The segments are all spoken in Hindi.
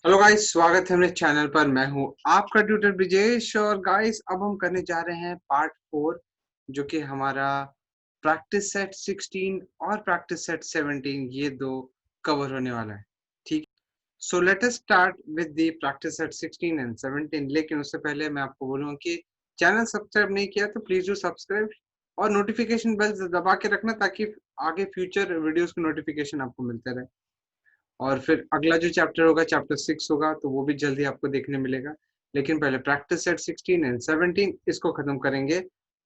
हेलो गाइस, स्वागत है मेरे चैनल पर। मैं हूं आपका ट्यूटर ब्रिजेश। और गाइस, अब हम करने जा रहे हैं पार्ट 4, जो कि हमारा प्रैक्टिस सेट 16 और प्रैक्टिस सेट 17, ये दो कवर होने वाला है। ठीक, so let us start with the practice set 16 and 17। लेकिन उससे पहले मैं आपको बोलूंगा कि चैनल सब्सक्राइब नहीं किया तो प्लीज डू सब्सक्राइब और नोटिफिकेशन बेल दबा के रखना, ताकि आगे फ्यूचर वीडियोस की नोटिफिकेशन आपको मिलते रहे। और फिर अगला जो चैप्टर होगा, चैप्टर 6 होगा, तो वो भी जल्दी आपको देखने मिलेगा। लेकिन पहले प्रैक्टिस सेट 16 एंड 17 इसको खत्म करेंगे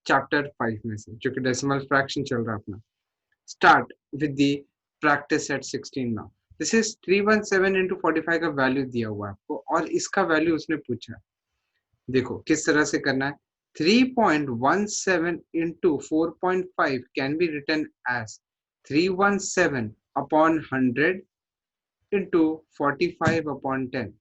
चैप्टर 5 में से, जो कि डेसिमल फ्रैक्शन चल रहा है अपना। Start with the practice set 16 now. This is 317 into 45 का वैल्यू दिया हुआ है आपको, और इसका वैल्यू उसने पूछा है। देखो किस तरह से करना है। 3.17 into 4.5 can be written as 317 upon 100 into 45/10।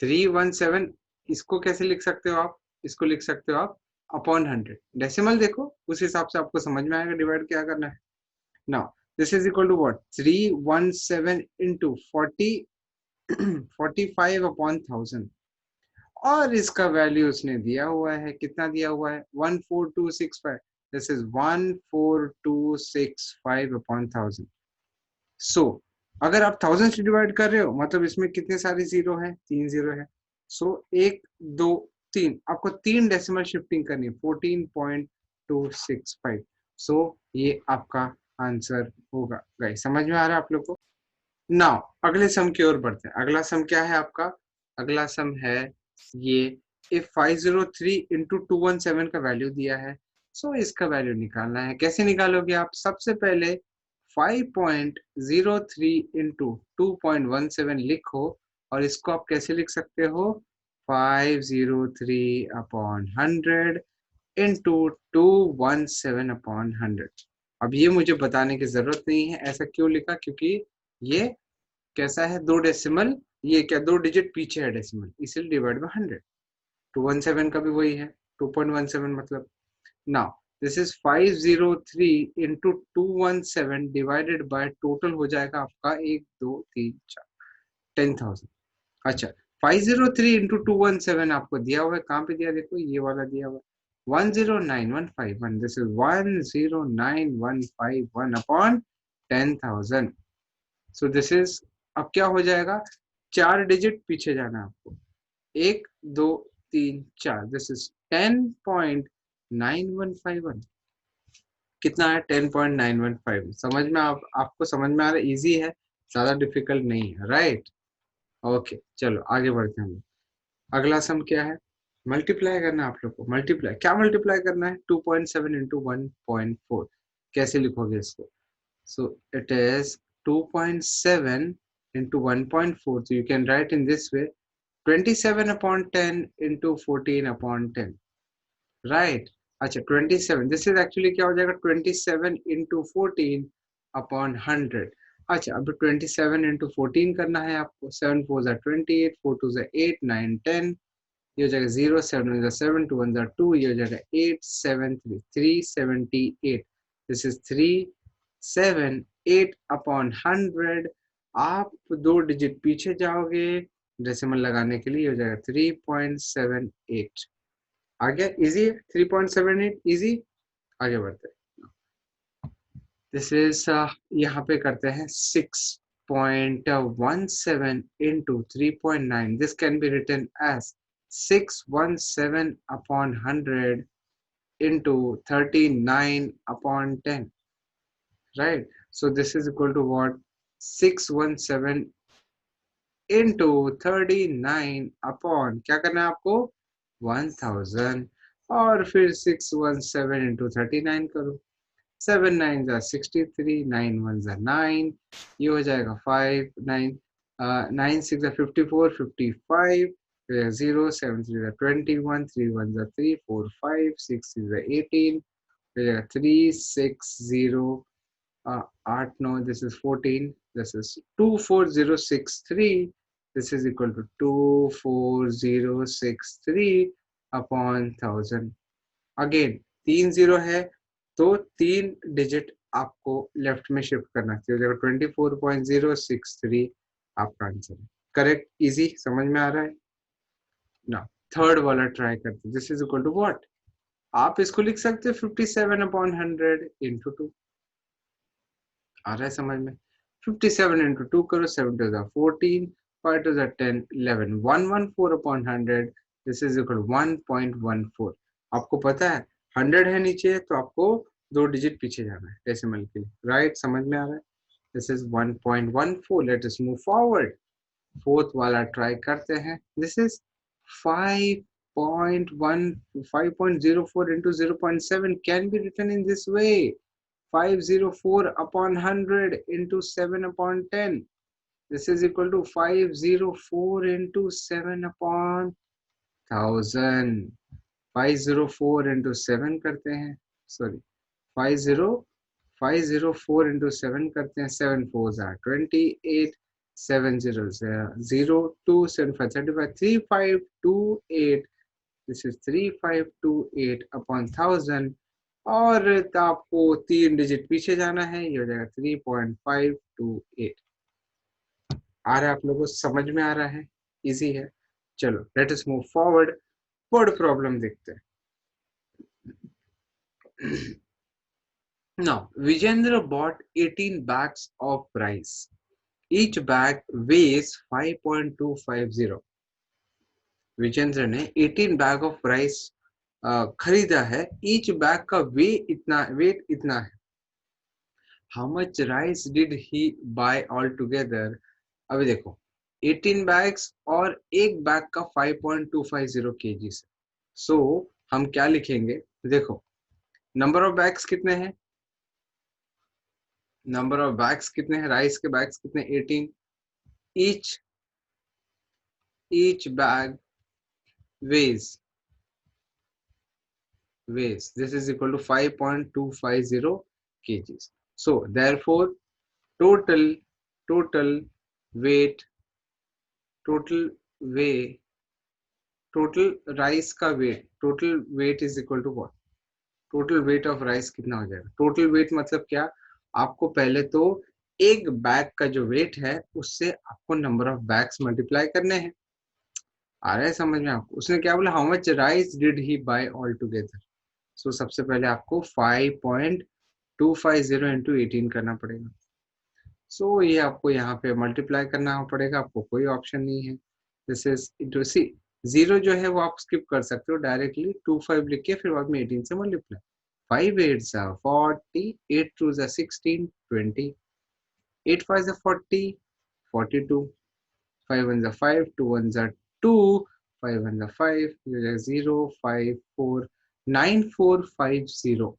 317 इसको कैसे लिख सकते हो आप? इसको लिख सकते हो आप अपॉन 100। डेसिमल देखो, उस हिसाब से आपको समझ में आएगा डिवाइड क्या करना है। Now this is equal to what? 317 into 45/1000। और इसका वैल्यू उसने दिया हुआ है, कितना दिया हुआ है? 14265। This is 14265/1000। सो अगर आप 1000 से डिवाइड कर रहे हो, मतलब इसमें कितने सारे जीरो हैं? 3 जीरो है। सो 1 2 3, आपको 3 डेसिमल शिफ्टिंग करनी है, 14.265। सो ये आपका आंसर होगा। गाइस, समझ में आ रहा है आप लोग को? नाउ अगले सम की ओर बढ़ते हैं। अगला सम क्या है आपका? अगला सम है ये, इफ 503 इंटू 217 का वैल्यू दिया है, सो इसका वैल्यू निकालना है। कैसे निकालोगे आप? सबसे पहले 5.03 इंटू 2.17 लिखो, और इसको आप कैसे लिख सकते हो? 503/100 इंटू 217/100। अब ये मुझे बताने की जरूरत नहीं है ऐसा क्यों लिखा, क्योंकि ये कैसा है? दो डेसिमल, ये क्या, दो डिजिट पीछे है डेसिमल, इसलिए डिवाइड बाय 100। 217 का भी वही है, 2.17 मतलब। Now this is 503 into 217 divided by, total हो जाएगा आपका 1 2 3 4, 10,000। अच्छा, 503 इंटू 217 आपको दिया हुआ है, कहाँ पे दिया? देखो ये वाला दिया हुआ है, 109151। This is 109151 upon 10,000। So this is, अब क्या हो जाएगा? 4 डिजिट पीछे जाना है आपको, 1 2 3 4। This is 10.9151। कितना है? 10.915। समझ में आपको समझ में आ रहा है? इजी है, ज्यादा डिफिकल्ट नहीं है, राइट? ओके, चलो आगे बढ़ते हैं। अगला सम क्या है? मल्टीप्लाई करना है आप लोग को। मल्टीप्लाई क्या? मल्टीप्लाई करना है 2.7 इंटू 1.4। कैसे लिखोगे इसको? So it is 2.7 into 1.4. So you can write in this way, 27/10 into 14/10. Right? अच्छा, 27, this is actually क्या हो जाएगा? 27 into 14/100। अच्छा, अब 27 into 14 करना है आपको। 7 4 are 28, 4 2 are 8, 9 10। ये हो जाएगा 0, 7 1 are 7, 2 1 are 2। ये हो जाएगा 8 7 3 378। This is 378/100। आप दो डिजिट पीछे जाओगे डेसिमल लगाने के लिए, हो जाएगा 3.78। आ गया? इजी है, 3.78 इजी। आगे बढ़ते हैं। दिस इज, यहाँ पे करते हैं 6.17 into 3.9। This can be written as 617/100 into 39/10, right? So this is equal to what? 617 into 39 upon, क्या करना है आपको? 1000। और फिर 617 into 39 करो। 7 9 are 63, 9 1 are 9। ये हो जाएगा 5 9, 9 6 are 54, 55। 0 7 3 are 21, 3 1 are 3, 4 5, 6 6 are 18। 3 6 0, 8 9, this is 14। this is 24063। this is equal to 24063 upon 1000। Again 3 zero है, तो 3 डिजिट आपको लेफ्ट में शिफ्ट करना चाहिए। 24.063 आपका आंसर है। करेक्ट, इजी, समझ में आ रहा है ना। थर्ड वाला ट्राई करते, this is equal to what, आप इसको लिख सकते हो 57/100 × 2, आ रहा है समझ में। 57 × 2 करो, 7 × 2 = 14, 5 × 2 = 10, 11, 114/100, दिस इज इक्वल 1.14। आपको पता है 100 है नीचे, तो आपको 2 डिजिट पीछे जाना है डेसिमल के लिए, राइट, समझ में आ रहा है। This is 1.14। Let us move forward, fourth वाला ट्राई करते हैं। This is 5.1 5.04 × 0.7 can be written in this way, 504/100 into 7/10. This is equal to 504 into 7/1000. 504 into 7 करते हैं, सॉरी 504 into 7 करते हैं, 7 4s are 28, 7 0s 0, 2 7 5 35, 3528, this is 3528/1000। और आपको 3 डिजिट पीछे जाना है, ये हो जाएगा 3.528। आ रहा है आप लोगों को, समझ में आ रहा है, इजी है। चलो let us move forward, word problem देखते हैं। Now, Vijendra bought 18 bags of rice. Each bag weighs 5.250. Vijendra ने 18 बैग ऑफ राइस खरीदा है, ईच बैग का वेट इतना है। How much rice did he buy all together. अभी देखो 18 बैग्स और एक बैग का 5.250 kg। सो हम क्या लिखेंगे, देखो नंबर ऑफ बैग्स कितने हैं, नंबर ऑफ बैग्स कितने हैं, राइस के बैग्स कितने, 18, each bag weighs this is equal to 5.250 kgs. So therefore total total weight total weight total rice का weight, total weight is equal to what, total weight of rice कितना हो जाएगा। टोटल वेट मतलब क्या, आपको पहले तो एक बैग का जो वेट है उससे आपको नंबर ऑफ बैग्स मल्टीप्लाई करने हैं। आ रहा है समझ में आपको। उसने क्या बोला, how much rice did he buy all together. So सबसे पहले आपको 5.250 इंटू 18 करना पड़ेगा। सो ये आपको यहाँ पे मल्टीप्लाई करना पड़ेगा, आपको कोई ऑप्शन नहीं है। This is into c, zero जो है वो आप स्किप कर सकते हो, डायरेक्टली 25 लिख के फिर बाद में 18 से multiply. 5 8s are 40, 8 2s are 16, 20, 8 5s are 40, 42, 5 1s are 5, 2 1s are 2, 5 1s are 5, 0 5 4 9 4 5 0।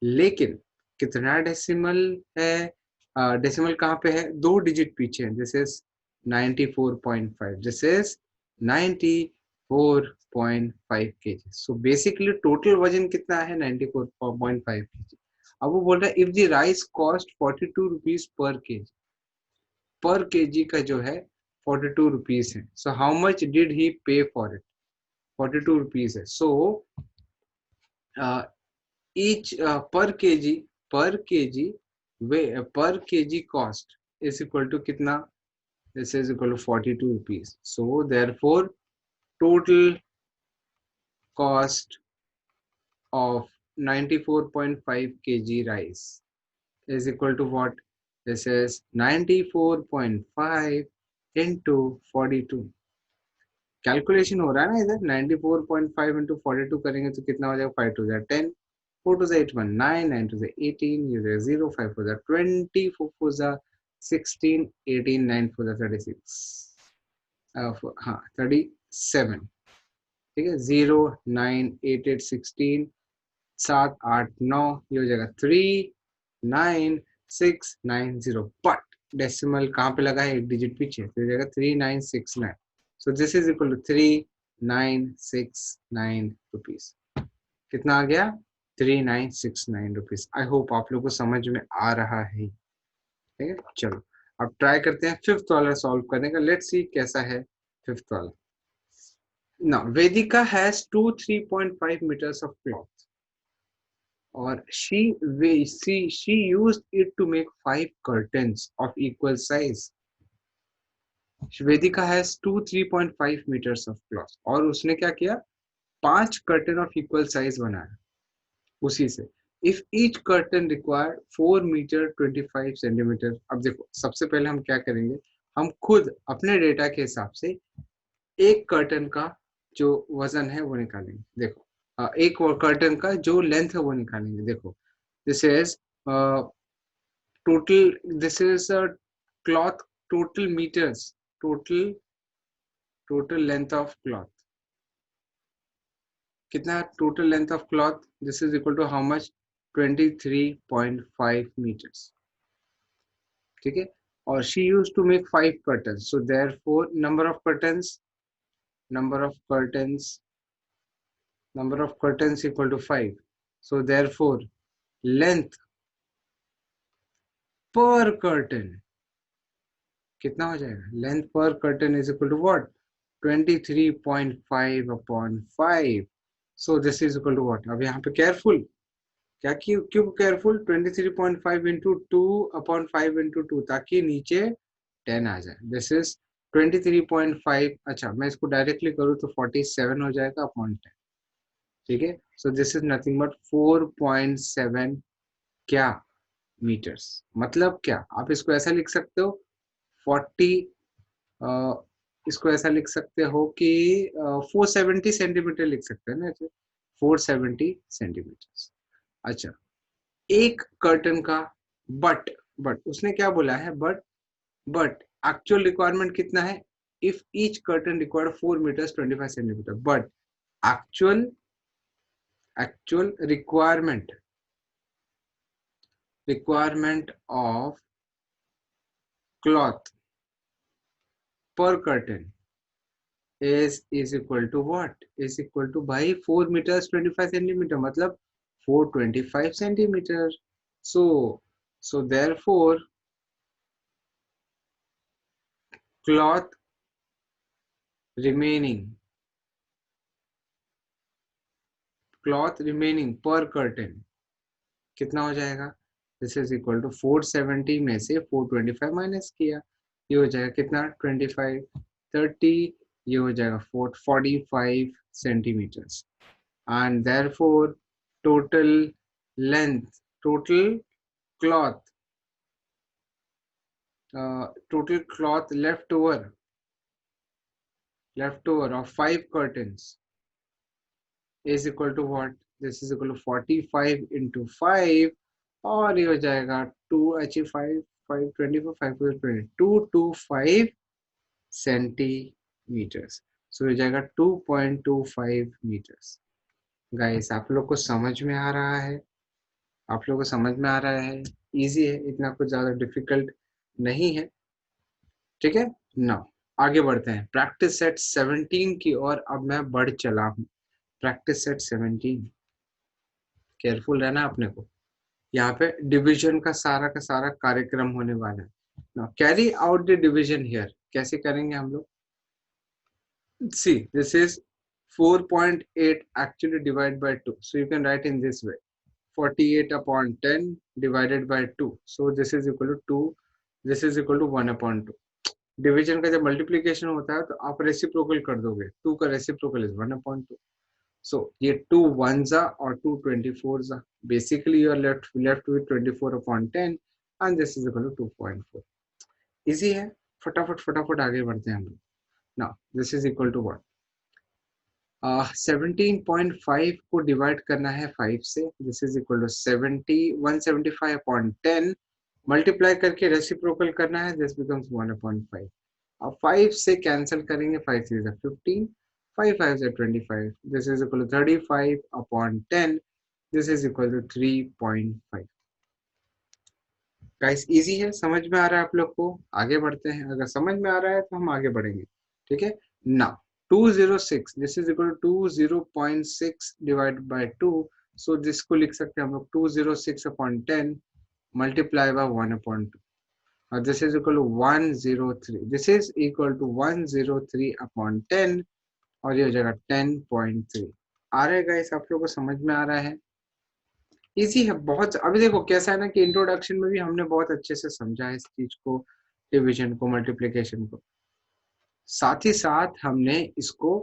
लेकिन कितना डेसिमल है, डेसिमल कहाँ पे है, 2 डिजिट पीछे है। This is 94.5, this is 94.5 kg। So basically total वजन कितना है, 94.5 kg। अब वो बोल रहा है if the rice cost 42 rupees per KG का जो है 42 रुपीज है। So how much did he पे फॉर इट, 42 रुपीज है। सो each per kg cost is equal to कितना, this is equal to 42 rupees। so therefore total cost of 94.5 kg rice is equal to what, this is 94.5 into 42। Calculation हो रहा है ना इधर, 94.5 into 42 करेंगे तो कितना हो जाएगा, 5 2 10, 4 2 8 1 9, 9 2 18, ये 0, 5 4 20, 4 4 16, 18, 9 4 36, हाँ 37, ठीक है। 0 9 8 8 16, 7 8 9, ये हो जाएगा 3 9 6 9 0। बट डेसिमल कहाँ पे लगा है, एक डिजिट पीछे, तो हो जाएगा 3969। So this is equal to 3969 rupees. कितना आ गया, 3969 रुपीज। आई होप आप लोग को समझ में आ रहा है, ठीक है। चलो अब ट्राई करते हैं फिफ्थ वाला सॉल्व करने का। लेट्स सी कैसा है फिफ्थ वाला। Now, Vedika has 3.5 meters of cloth, or she used it to make 5 curtains of equal size. Vedika has 3.5 metres of cloth, और उसने क्या किया, 5 कर्टन ऑफ इक्वल साइज बनाया उसी से। If each curtain required 4 metre 25 centimetre. अब देखो सबसे पहले हम क्या करेंगे, हम खुद अपने डेटा के हिसाब से एक कर्टन का जो वजन है वो निकालेंगे। देखो एक और कर्टन का जो लेंथ है वो निकालेंगे। देखो this is total, this is a cloth total meters, total length of cloth, कितना total length of cloth, this is equal to how much, 23.5 meters, ठीक है। और she used to make 5 curtains, so therefore number of curtains equal to 5, so therefore length per curtain कितना हो जाएगा, लेंथ पर curtain is equal to what, 23.5 upon 5, so this is equal to what. अब यहाँ पे केयरफुल, क्या क्यों केयरफुल, 23.5 इंटू 2 अपॉन 5 इंटू 2, ताकि नीचे 10 आ जाए। दिस इज 23.5, अच्छा मैं इसको डायरेक्टली करूँ तो 47 हो जाएगा अपॉन 10, ठीक है। So this is nothing but 4.7 क्या मीटर्स। मतलब क्या, आप इसको ऐसा लिख सकते हो 40, इसको ऐसा लिख सकते हो कि 470 सेंटीमीटर लिख सकते हैं ना, 470 सेंटीमीटर। अच्छा, एक कर्टन का, बट उसने क्या बोला है, बट एक्चुअल रिक्वायरमेंट कितना है, if each curtain required 4 metres 25 centimetre, but actual requirement of cloth per curtain is equal to what, is equal to by 4 meters 25 centimeter, मतलब 425 centimeter. So therefore cloth remaining per curtain कितना हो जाएगा, दिस इज इक्वल टू 470 में से 425 माइनस किया, ये हो जाएगा कितना 25, 30, ये हो जाएगा 45 centimetres. and therefore total total cloth leftover of 5 curtains is equal to what, this is equal to 45 into 5, और ये हो जाएगा 2 अच्छी 5 5 24 5 20 225 सेंटीमीटर्स। सो हो जाएगा 2.25 मीटर्स। गाइस आप लोग को समझ में आ रहा है, आप लोगों को समझ में आ रहा है, इजी है, इतना कुछ ज्यादा डिफिकल्ट नहीं है, ठीक है ना। आगे बढ़ते हैं प्रैक्टिस सेट 17 की और, अब मैं बढ़ चला हूँ प्रैक्टिस सेट 17। केयरफुल रहना अपने को, यहाँ पे डिवीजन का सारा कार्यक्रम होने वाला है ना। Carry out the division here, कैसे करेंगे हम लोग, see this is 4.8 actually divided by 2, so you can write in this way, 48 upon 10 divided by 2, so this is equal to 2, this is equal to 1 upon 2। Division का जब मल्टीप्लीकेशन होता है तो आप रेसिप्रोकल कर दोगे, 2 का रेसिप्रोकल इज 1 अपॉन 2, सो ये 2 1 जा और 2 24 जा, basically you are left with 24 upon 10 and this is equal to 2.4। Easy है, फटाफट आगे बढ़ते हैं हम लोग। Now this is equal to what, 17.5 को डिवाइड करना है 5 से, this is equal to 175 upon 10, multiply करके रेसिप्रोकल करना है, दिस बिकम्स 1/5। अब 5 से कैंसिल करेंगे, 5 3 is 15, 5 5 is 25, this is equal to 35 upon 10, this is equal to 3.5। Guys easy है, समझ में आ रहा है आप लोग को, आगे बढ़ते हैं, अगर समझ में आ रहा है तो हम आगे बढ़ेंगे, ठीक है। Now 206, this is equal to 20.6 divide by 2, so this को लिख सकते हैं हम लोग 206 अपॉन 10 मल्टीप्लाई बाय 1 अपॉन 2, और this is equal to 103, this is equal to 103 upon 10, और ये हो जाएगा 10.3। आ रहा है गाइस, आप लोग को समझ में आ रहा है, इजी है बहुत। अभी देखो कैसा है ना कि इंट्रोडक्शन में भी हमने बहुत अच्छे से समझा है इस चीज को, डिवीजन को, मल्टीप्लिकेशन को, साथ ही साथ हमने इसको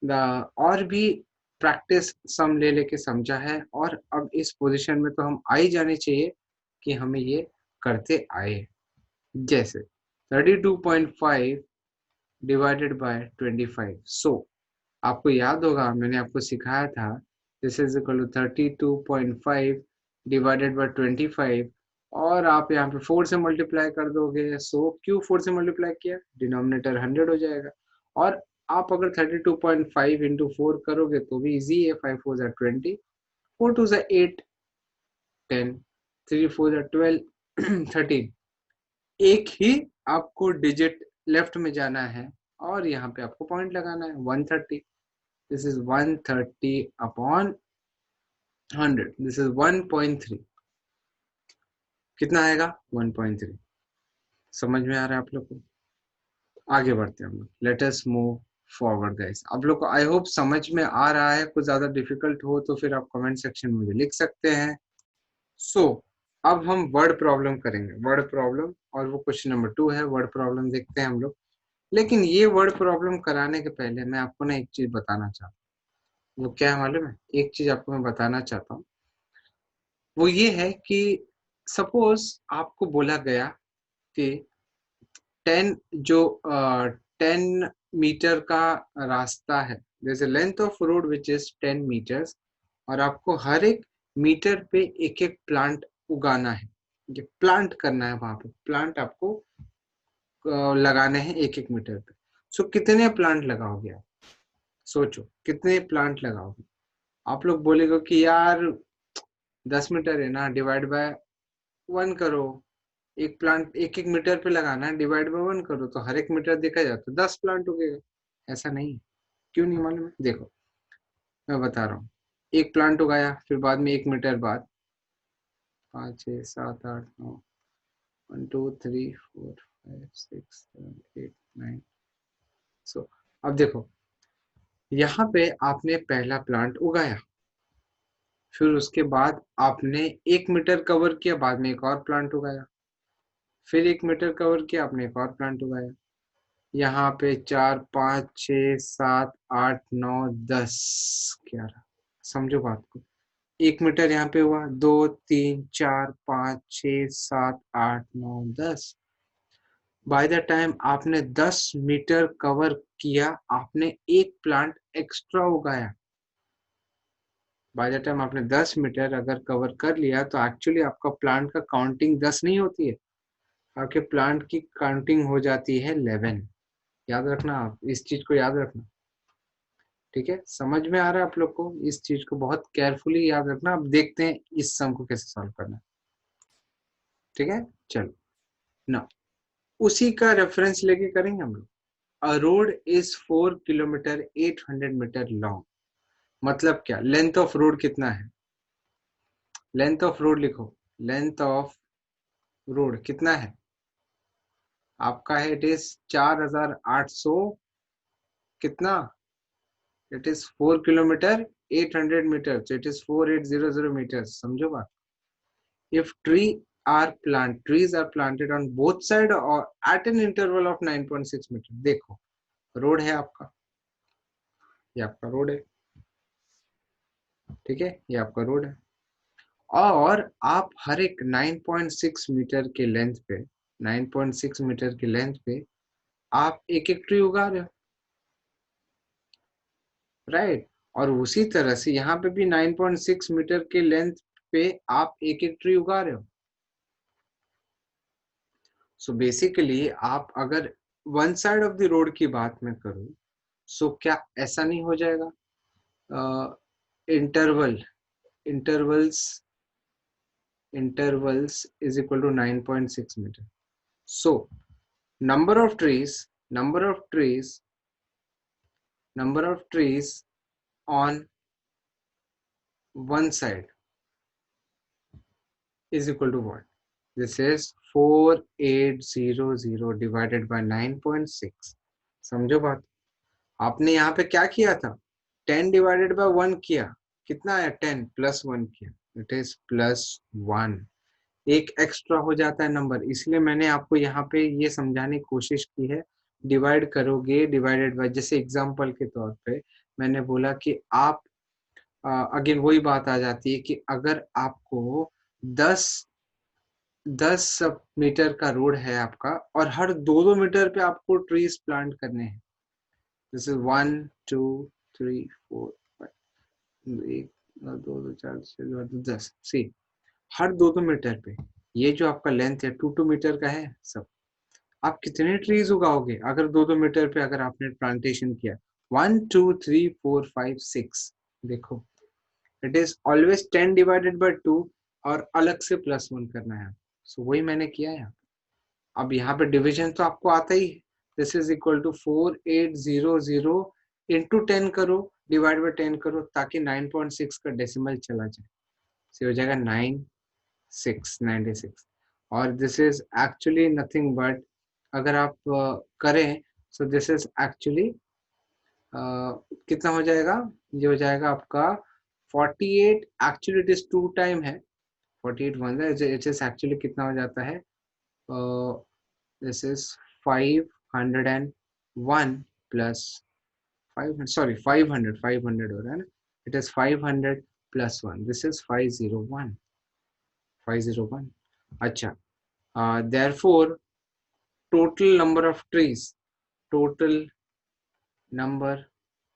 और भी प्रैक्टिस सम ले लेके समझा है, और अब इस पोजीशन में तो हम आ ही जाने चाहिए कि हमें ये करते आए। जैसे 32.5 डिवाइडेड बाय 25। सो आपको याद होगा मैंने आपको सिखाया था this is equal to 32.5 divided by 25, और आप यहाँ पे 4 से मल्टीप्लाई कर दोगे। सो क्यों 4 से मल्टीप्लाई किया, डिनोमिनेटर 100 हो जाएगा। और आप अगर 32.5 इंटू 4 करोगे तो भी इजी है, 5 4 20, 4 2 8 10, 3 4 12 13। एक ही आपको डिजिट लेफ्ट में जाना है और यहाँ पे आपको पॉइंट लगाना है 130। This is 130 upon 100, this is 1.3। कितना आएगा 1.3। समझ में आ रहा है आप लोग को? आगे बढ़ते हैं हम लोग, let us move forward guys. आप लोग को आई होप समझ में आ रहा है। कुछ ज्यादा डिफिकल्ट हो तो फिर आप कमेंट सेक्शन में मुझे लिख सकते हैं। सो अब हम वर्ड प्रॉब्लम करेंगे, वर्ड प्रॉब्लम, और वो क्वेश्चन नंबर 2 है। वर्ड प्रॉब्लम देखते हैं हम लोग। लेकिन ये वर्ड प्रॉब्लम कराने के पहले मैं आपको ना एक चीज बताना चाहता हूँ। वो क्या है मालूम है? एक चीज आपको मैं बताना चाहता हूँ, वो ये है कि सपोज आपको बोला गया कि 10 जो 10 मीटर का रास्ता है, जैसे length of road which is 10 metres, और आपको हर एक मीटर पे एक एक प्लांट उगाना है। ये प्लांट करना है, वहां पे प्लांट आपको लगाने हैं एक एक मीटर पे। सो कितने प्लांट लगाओगे आप? सोचो कितने प्लांट लगाओगे? आप लोग बोलेगे कि यार 10 मीटर है ना, डिवाइड बाय 1 करो। एक प्लांट एक एक मीटर पे लगाना है, डिवाइड बाय 1 करो तो हर एक मीटर देखा जाए तो 10 प्लांट उगेगा। ऐसा नहीं। क्यों नहीं मालूम है? देखो मैं बता रहा हूँ। एक प्लांट उगाया, फिर बाद में 1 मीटर बाद 5 6 7 8 9 1 2 3 4 5 6 7 8 9। सो अब देखो, यहाँ पे आपने पहला प्लांट उगाया, फिर उसके बाद आपने 1 मीटर कवर किया, बाद में एक और प्लांट उगाया, फिर 1 मीटर कवर किया, आपने एक और प्लांट उगाया। यहाँ पे 4 5 6 7 8 9 10 11। समझो बात को। 1 मीटर यहाँ पे हुआ, 2 3 4 5 6 7 8 9 10। बाय द टाइम आपने 10 मीटर कवर किया, आपने एक प्लांट एक्स्ट्रा उगाया। बाय द टाइम आपने 10 मीटर अगर कवर कर लिया तो एक्चुअली आपका प्लांट का काउंटिंग 10 नहीं होती है, आपके प्लांट की काउंटिंग हो जाती है 11। याद रखना, आप इस चीज को याद रखना। ठीक है, समझ में आ रहा है आप लोग को? इस चीज को बहुत केयरफुली याद रखना। अब देखते हैं इस सम को कैसे सॉल्व करना है। ठीक है, चलो ना, उसी का रेफरेंस लेके करेंगे हम लोग। A road is 4 kilometre 800 metre long. मतलब क्या, लेंथ ऑफ रोड कितना है? लेंथ ऑफ रोड लिखो। लेंथ ऑफ रोड कितना है आपका? है इट इज 4800 कितना? It is 4 kilometre 800 metre, so it is 4800 meters। समझो बात। if trees are planted on both side or at an interval of 9.6 metre. देखो रोड है आपका, ये आपका रोड है। ठीक है, ये आपका रोड है, और आप हर एक 9.6 मीटर के लेंथ पे, 9.6 मीटर के लेंथ पे आप एक एक ट्री उगा रहे हो, राइट? और उसी तरह से यहाँ पे भी 9.6 मीटर के लेंथ पे आप एक एक ट्री उगा रहे हो। सो बेसिकली आप अगर one side of the road की बात मैं करूं, सो क्या ऐसा नहीं हो जाएगा? Interval intervals intervals is equal to 9.6 metre. So number of trees number of trees number of trees on one side is equal to what? This is 4800 divided by 9.6। समझो बात। आपने यहाँ पे क्या किया था? 10 डिवाइडेड बाय 1 किया, कितना आया? 10 प्लस 1 किया, इट इज +1। एक एक्स्ट्रा हो जाता है नंबर, इसलिए मैंने आपको यहाँ पे ये समझाने की कोशिश की है। डिवाइड करोगे डिवाइडेड बाय, जैसे एग्जांपल के तौर पे मैंने बोला कि आप अगेन वही बात आ जाती है कि अगर आपको 10 मीटर का रोड है आपका और हर 2-2 मीटर पे आपको ट्रीज प्लांट करने हैं। This is 1 2 3 4 5, 1 2 2 4 6 10 C, her 2-2 metre पे ये जो आपका लेंथ है 2-2 मीटर का है सब। आप कितने ट्रीज उगाओगे अगर 2-2 मीटर पे अगर आपने प्लांटेशन किया? 1 2 3 4 5 6, देखो it is always 10 divided by 2 और अलग से +1 करना है। सो वही मैंने किया है। अब यहाँ पे डिवीजन तो आपको आता ही है। This is equal to 4800 into 10 करो, डिवाइड बाय 10 करो, ताकि 9.6 का डेसिमल चला जाए। से हो जाएगा 96 और this is actually nothing but, अगर आप करें सो दिस इज एक्चुअली कितना हो जाएगा? ये हो जाएगा आपका 48, एक्चुअली इट इज 2 टाइम है 48 वन, इट इज एक्चुअली कितना हो जाता है? दिस इज 501 प्लस 500, सॉरी 500 हो रहा है ना, it is 500 plus 1, this is 501। अच्छा, therefore total number of trees, total number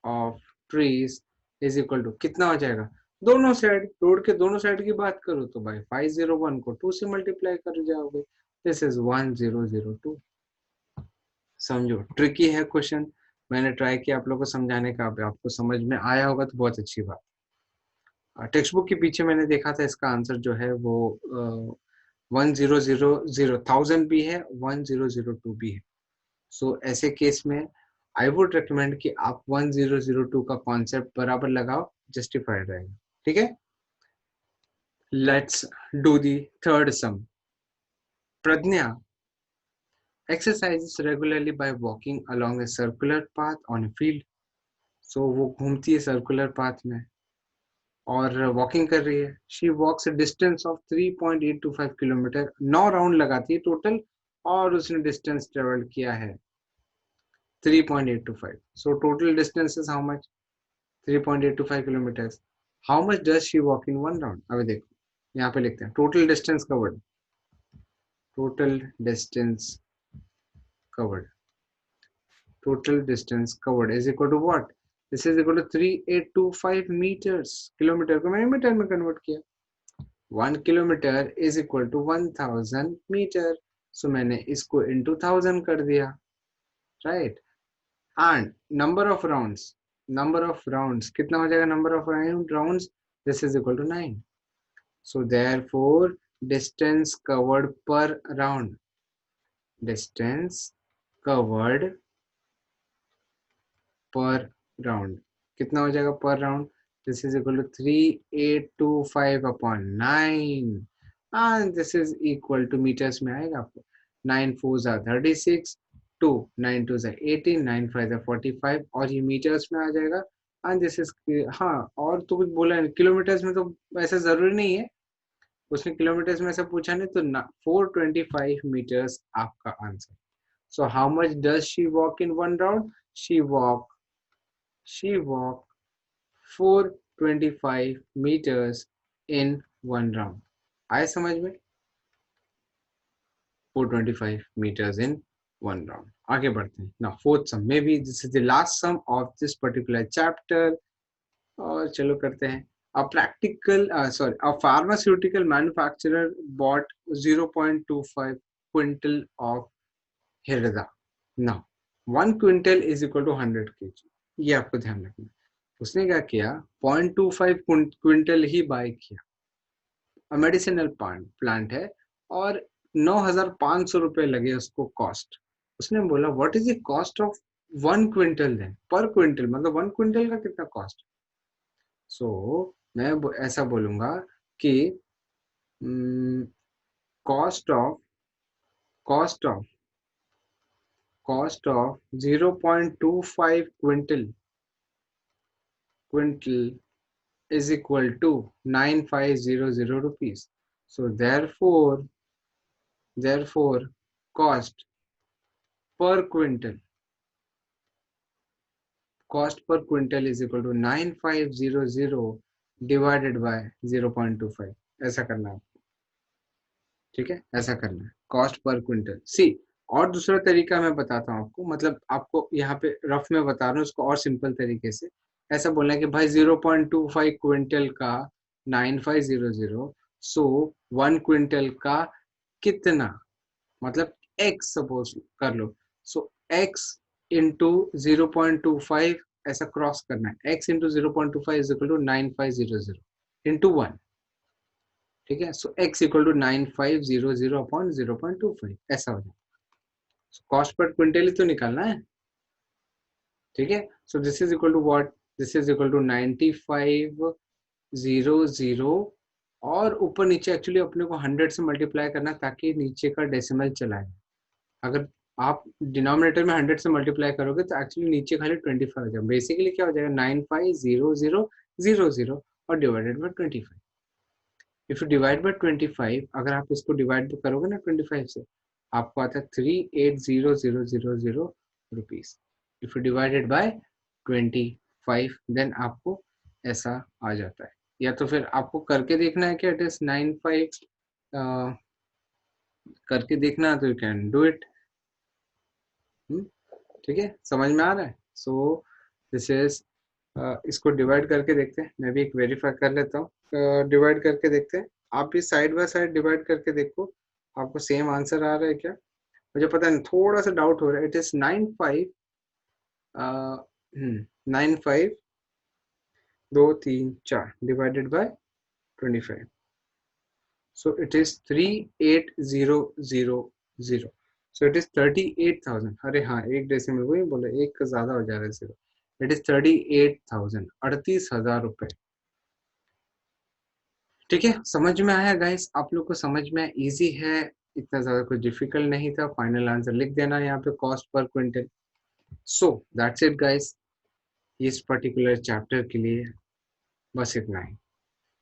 of trees is equal to कितना हो जाएगा? दोनों साइड, रोड के दोनों साइड की बात करो तो भाई 501 को 2 से मल्टीप्लाई कर जाओगे, दिस इज 1002। समझो ट्रिकी है क्वेश्चन, मैंने ट्राई किया आप लोगों को समझाने का, आपको समझ में आया होगा तो बहुत अच्छी बात। टेक्स्ट बुक के पीछे मैंने देखा था इसका आंसर जो है वो 1000 भी है, 1002 भी है। सो ऐसे केस में आई वुड रिकमेंड कि आप 1002 का कॉन्सेप्ट बराबर लगाओ, जस्टिफाइड रहेगा। ठीक है, let's do the third some. Pragya exercises regularly by walking along a circular path on a field. So वो घूमती है सर्कुलर पाथ में और वॉकिंग कर रही है। She walks distance of 3.825 kilometre, 9 round लगाती है टोटल और उसने डिस्टेंस ट्रेवल किया है 3.825। So total distance is how much? 3.825 kilometre. How much does she walk in one round? अभी देखो यहाँ पे लिखते हैं total distance covered, total distance covered, total distance covered is equal to what? This is equal to 3825 meters। Kilometre को मैंने मीटर में कन्वर्ट किया। 1 kilometre is equal to 1000 metre, so मैंने इसको इनटू 1000 कर दिया, right. And number of rounds, number of rounds कितना हो जाएगा? Number of rounds, this is equal to 9। So therefore distance covered per round, distance covered per round कितना हो जाएगा per round? This is equal to 3825 upon 9 and this is equal to metres में आएगा आपको। 9 4 जा 36, 2 9 2 जा 18, 9 5 जा 45 और ये मीटर्स में आ जाएगा। एंड दिस इज, हाँ और तो कुछ बोला नहीं, किलोमीटर्स में तो ऐसा जरूरी नहीं है, उसने किलोमीटर्स में ऐसा पूछा नहीं, तो 425 मीटर्स आपका answer. So how much does she walk in one round? She walked 425 meters in one round। आए समझ में? 425 meters in one round। आगे बढ़ते हैं। Now fourth sum, maybe this is the last sum of this particular chapter। और चलो करते हैं। A pharmaceutical manufacturer bought 0.25 quintal of Hirda। Now 1 quintal is equal to 100 kg। ये आपको ध्यान रखना। उसने क्या किया? 0.25 क्विंटल ही बाय किया। मेडिसिनल प्लांट है और 9,500 रुपए लगे उसको कॉस्ट। उसने बोला what is the cost of 1 quintal then, per quintal मतलब 1 क्विंटल का कितना कॉस्ट? सो मैं ऐसा बोलूंगा कि cost of cost of cost of 0.25 quintal is equal to 9500 rupees। So therefore cost per quintal cost per quintal is equal to 9500 divided by 0.25, ऐसा करना है, ठीक है, ऐसा करना है कॉस्ट पर क्विंटल। सी, और दूसरा तरीका मैं बताता हूँ आपको, मतलब आपको यहाँ पे रफ में बता रहा हूँ उसको और सिंपल तरीके से। ऐसा बोलना है कि भाई 0.25 क्विंटल का 9500, सो 1 क्विंटल का कितना, मतलब x सपोज कर लो, सो x इंटू 0.25 ऐसा क्रॉस करना है, x into 0.25 is equal to 9500 into 1, ठीक है। So x equal to 9500 upon 0.25 ऐसा हो जाए। कॉस्ट पर क्विंटल ही तो निकालना है, ठीक है। So this is equal to what, this is equal to 9500, और ऊपर नीचे एक्चुअली अपने को 100 से मल्टीप्लाई करना ताकि नीचे का डेसिमल चला जाए। अगर आप डिनोमिनेटर में 100 से मल्टीप्लाई करोगे तो एक्चुअली नीचे खाली 25 हो जाएगा। बेसिकली क्या हो जाएगा, 950000 और divided by 25। If you divide by 25, अगर आप इसको डिवाइड करोगे ना 25 से, आपको आता है 380000 rupees. If you divided by 25, then आपको ऐसा आ जाता है। या तो फिर आपको करके देखना है कि इट इज 95, करके देखना है तो यू कैन डू इट, ठीक है, समझ में आ रहा है। सो दिस इज, इसको डिवाइड करके देखते हैं, मैं भी एक वेरीफाई कर लेता हूँ, डिवाइड करके देखते हैं। आप भी साइड बाय साइड डिवाइड करके देखो आपको सेम आंसर आ रहा है क्या। मुझे पता नहीं, थोड़ा सा डाउट हो रहा है। It is 95 2 3 4 divided by 25, so it is 38000, so it is 38,000। अरे हाँ, एक डेसिमल वही बोले, एक का ज्यादा हो जा रहा है जीरो। इट इज 38,000, 38,000 रुपए, ठीक है। समझ में आया गाइस, आप लोग को समझ में इजी है, इतना ज्यादा कुछ डिफिकल्ट नहीं था। फाइनल आंसर लिख देना यहाँ पे, cost per quintal. So that's it guys, इस पर्टिकुलर चैप्टर के लिए बस इतना ही।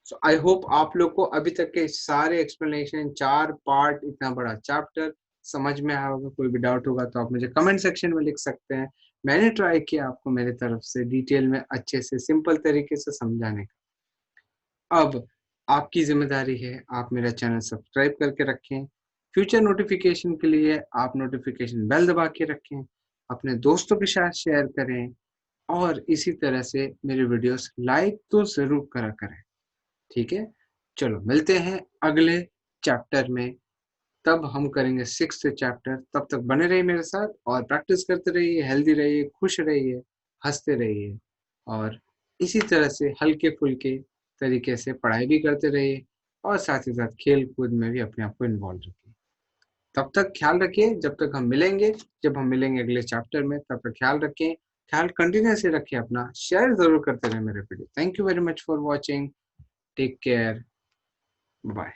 सो आई होप आप लोग को अभी तक के सारे एक्सप्लेनेशन, 4 पार्ट, इतना बड़ा चैप्टर समझ में आया होगा। कोई भी डाउट होगा तो आप मुझे कमेंट सेक्शन में लिख सकते हैं। मैंने ट्राई किया आपको मेरी तरफ से डिटेल में अच्छे से सिंपल तरीके से समझाने का। अब आपकी जिम्मेदारी है, आप मेरा चैनल सब्सक्राइब करके रखें। फ्यूचर नोटिफिकेशन के लिए आप नोटिफिकेशन बेल दबा के रखें, अपने दोस्तों के साथ शेयर करें, और इसी तरह से मेरे वीडियोस लाइक तो जरूर करा करें, ठीक है। चलो मिलते हैं अगले चैप्टर में, तब हम करेंगे 6th चैप्टर। तब तक बने रहिए मेरे साथ और प्रैक्टिस करते रहिए, हेल्दी रहिए, खुश रहिए, हंसते रहिए, और इसी तरह से हल्के फुल्के तरीके से पढ़ाई भी करते रहिए, और साथ ही साथ खेल कूद में भी अपने आप को इन्वॉल्व रखिए। तब तक ख्याल रखिए, जब तक हम मिलेंगे, जब हम मिलेंगे अगले चैप्टर में, तब तक ख्याल रखें, ख्याल कंटिन्यूसली रखिए अपना, शेयर जरूर करते रहे मेरे video. Thank you very much for watching, take care, bye.